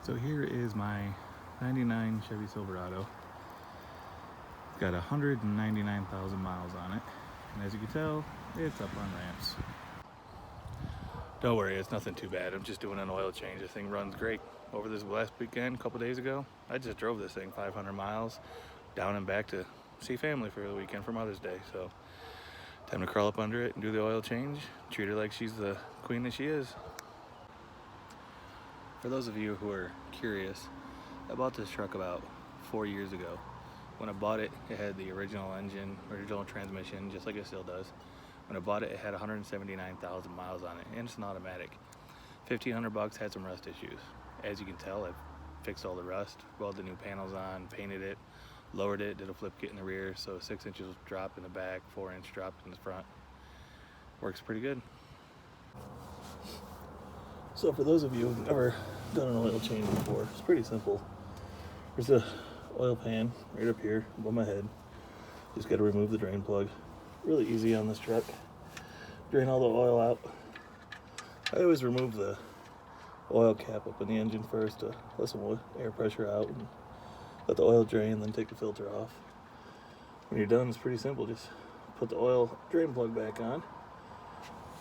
So here is my 99 Chevy Silverado. It's got 199,000 miles on it. And as you can tell, it's up on ramps. Don't worry, it's nothing too bad. I'm just doing an oil change. This thing runs great. Over this last weekend, a couple days ago, I just drove this thing 500 miles down and back to see family for the weekend for Mother's Day. So time to crawl up under it and do the oil change. Treat her like she's the queen that she is. For those of you who are curious, I bought this truck about 4 years ago. When I bought it, it had the original engine, original transmission, just like it still does. When I bought it, it had 179,000 miles on it, and it's an automatic. $1,500, had some rust issues. As you can tell, I've fixed all the rust, welded the new panels on, painted it, lowered it, did a flip kit in the rear, so 6 inches drop in the back, 4-inch drop in the front. Works pretty good. So for those of you who've never done an oil change before, it's pretty simple. There's a oil pan right up here above my head. Just got to remove the drain plug. Really easy on this truck. Drain all the oil out. I always remove the oil cap up in the engine first to let some air pressure out and let the oil drain, then take the filter off. When you're done, it's pretty simple. Just put the oil drain plug back on.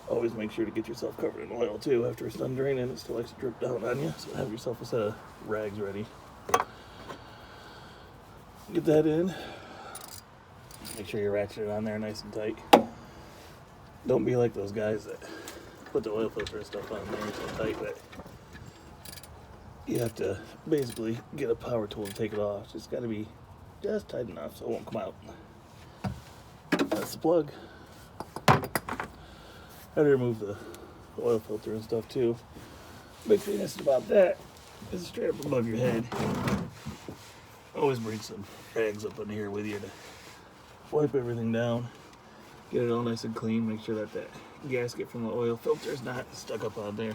Always make sure to get yourself covered in oil too. After it's done draining, it still likes to drip down on you, so have yourself a set of rags ready. Get that in. Make sure you ratchet it on there nice and tight. Don't be like those guys that put the oil filter and stuff on there so tight that you have to basically get a power tool to take it off. It's just got to be just tight enough so it won't come out. That's the plug. I had to remove the oil filter and stuff too. Big thing about that is straight up above your head. Always bring some rags up in here with you to wipe everything down, get it all nice and clean. Make sure that gasket from the oil filter is not stuck up on there.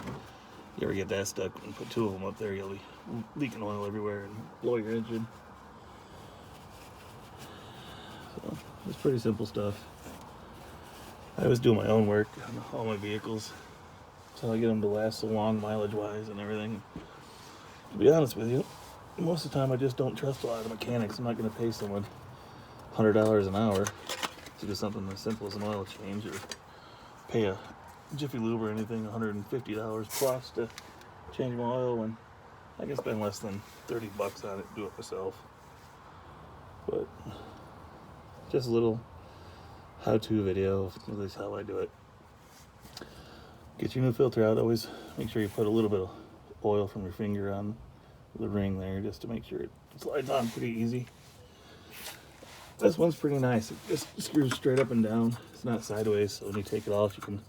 You ever get that stuck and put 2 of them up there, you'll be leaking oil everywhere and blow your engine. So it's pretty simple stuff. I always do my own work on all my vehicles, so I get them to last so long mileage-wise and everything. To be honest with you, most of the time I just don't trust a lot of mechanics. I'm not going to pay someone $100 an hour to do something as simple as an oil change, or pay a Jiffy Lube or anything $150 plus to change my oil when I can spend less than $30 on it and do it myself. But just a little how-to video of at least how I do it. Get your new filter out. Always make sure you put a little bit of oil from your finger on the ring there just to make sure it slides on pretty easy. This one's pretty nice. It just screws straight up and down. It's not sideways, so when you take it off, you can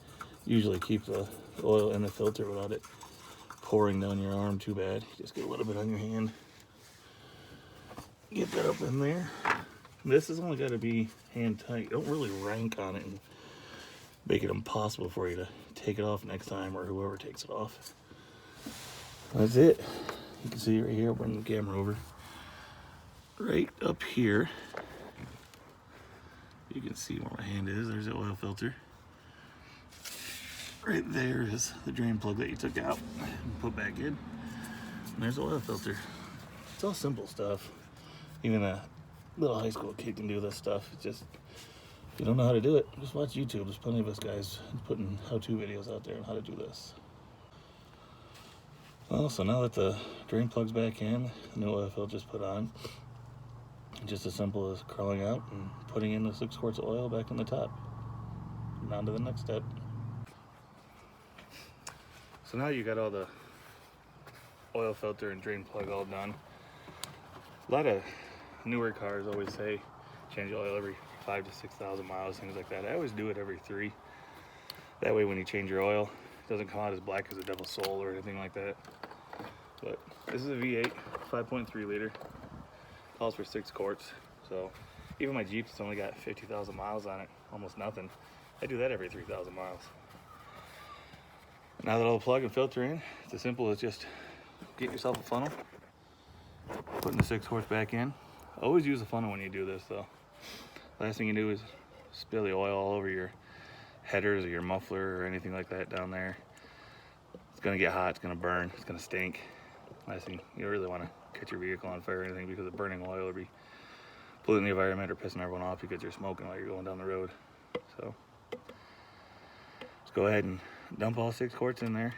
usually keep the oil in the filter without it pouring down your arm too bad. You just get a little bit on your hand. Get that up in there. This has only got to be hand tight. Don't really rank on it and make it impossible for you to take it off next time, or whoever takes it off. That's it. You can see right here, I'll bring the camera over. Right up here, you can see where my hand is. There's the oil filter. Right there is the drain plug that you took out and put back in. And there's the oil filter. It's all simple stuff. Even a little high school kid can do this stuff. It's just, if you don't know how to do it, just watch YouTube. There's plenty of us guys putting how-to videos out there on how to do this. Well, so now that the drain plug's back in, the new oil filter's put on, just as simple as crawling out and putting in the 6 quarts of oil back in the top. And on to the next step. So now you got all the oil filter and drain plug all done. A lot of newer cars always say change oil every 5,000 to 6,000 miles, things like that. I always do it every 3. That way when you change your oil, it doesn't come out as black as a devil's soul or anything like that. But this is a V8, 5.3 liter. Calls for 6 quarts. So even my Jeep's only got 50,000 miles on it, almost nothing. I do that every 3,000 miles. Now that I'll plug and filter in, it's as simple as just get yourself a funnel, putting the 6 quarts back in. Always use a funnel when you do this though. Last thing you do is spill the oil all over your headers or your muffler or anything like that down there. It's gonna get hot, it's gonna burn, it's gonna stink. last thing you really want to catch your vehicle on fire or anything, because of burning oil or be polluting the environment or pissing everyone off because you're smoking while you're going down the road. So let's go ahead and dump all 6 quarts in there.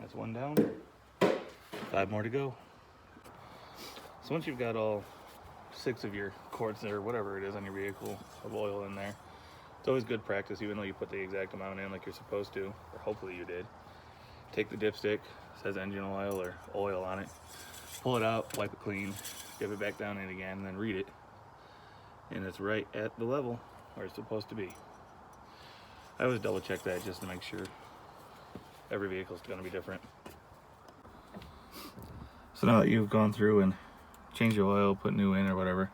That's 1 down, 5 more to go. So once you've got all 6 of your quarts or whatever it is on your vehicle of oil in there, it's always good practice, even though you put the exact amount in like you're supposed to, or hopefully you did. Take the dipstick, says engine oil or oil on it, pull it out, wipe it clean, dip it back down in again, and then read it. And it's right at the level where it's supposed to be. I always double check that just to make sure. Every vehicle's gonna be different. So now that you've gone through and changed your oil, put new in or whatever,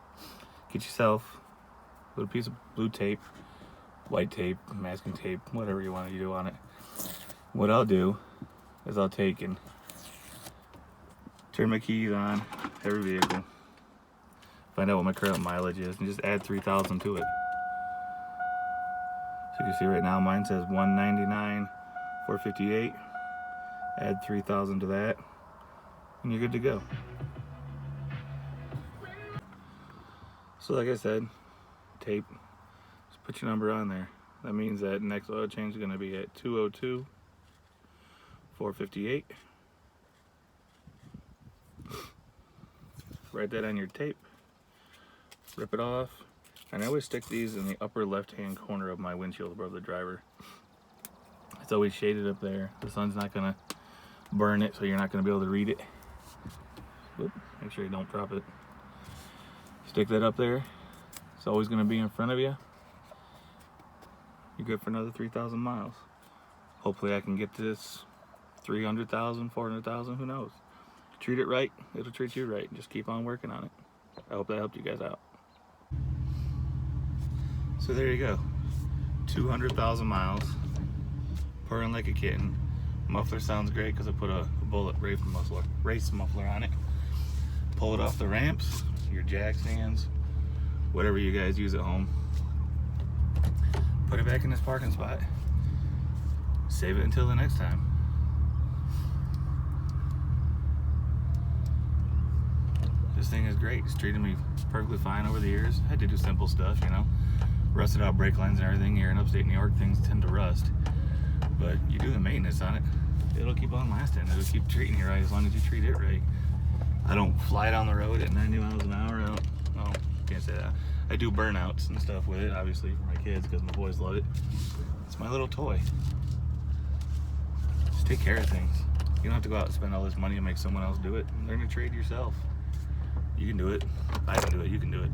get yourself a piece of blue tape, white tape, masking tape, whatever you want to do on it. What I'll do is I'll take and turn my keys on every vehicle, find out what my current mileage is, and just add 3,000 to it. So you can see right now mine says 199, 458. Add 3,000 to that, and you're good to go. So like I said, tape, just put your number on there. That means that next oil change is going to be at 202, 458. Write that on your tape, rip it off, and I always stick these in the upper left hand corner of my windshield above the driver. It's always shaded up there. The sun's not going to burn it, so you're not going to be able to read it. Whoop, make sure you don't drop it. Stick that up there. It's always going to be in front of you. You're good for another 3,000 miles. Hopefully I can get this 300,000, 400,000, who knows. Treat it right, it'll treat you right. Just keep on working on it. I hope that helped you guys out. So there you go. 200,000 miles. Purring like a kitten. Muffler sounds great because I put a bullet race muffler on it. Pull it off the ramps, your jack stands, whatever you guys use at home. Put it back in this parking spot. Save it until the next time. This thing is great. It's treated me perfectly fine over the years. I had to do simple stuff, you know. Rusted out brake lines and everything. Here in upstate New York, things tend to rust. But you do the maintenance on it, it'll keep on lasting. It'll keep treating you right as long as you treat it right. I don't fly down the road at 90 miles an hour. Can't say that. I do burnouts and stuff with it, obviously, for my kids, because my boys love it. It's my little toy. Just take care of things. You don't have to go out and spend all this money and make someone else do it. Learn to trade yourself. You can do it. I can do it. You can do it.